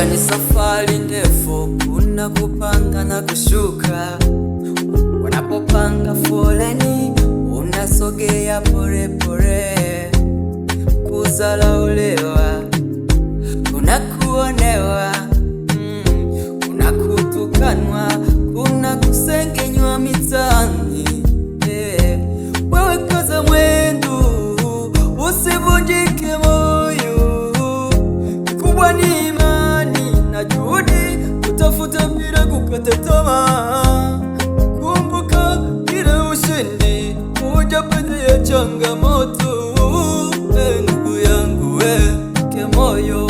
Maisha ni safari ndefu, kuna kupanga na kushuka. Unapopanga foleni, unasogea pole pole. Kuzalauliwa, kuna kuonewa, kuna kutukanwa, kuna kusengenywa mitaani. Wewe kaza mwendo, usivunjike moyo. Kikubwa ni imani na juhudi, kutafuta bila kukata tamaa. Kumbuka kila ushindi huja baada ya changamoto. Ndugu yangu, weke moyo.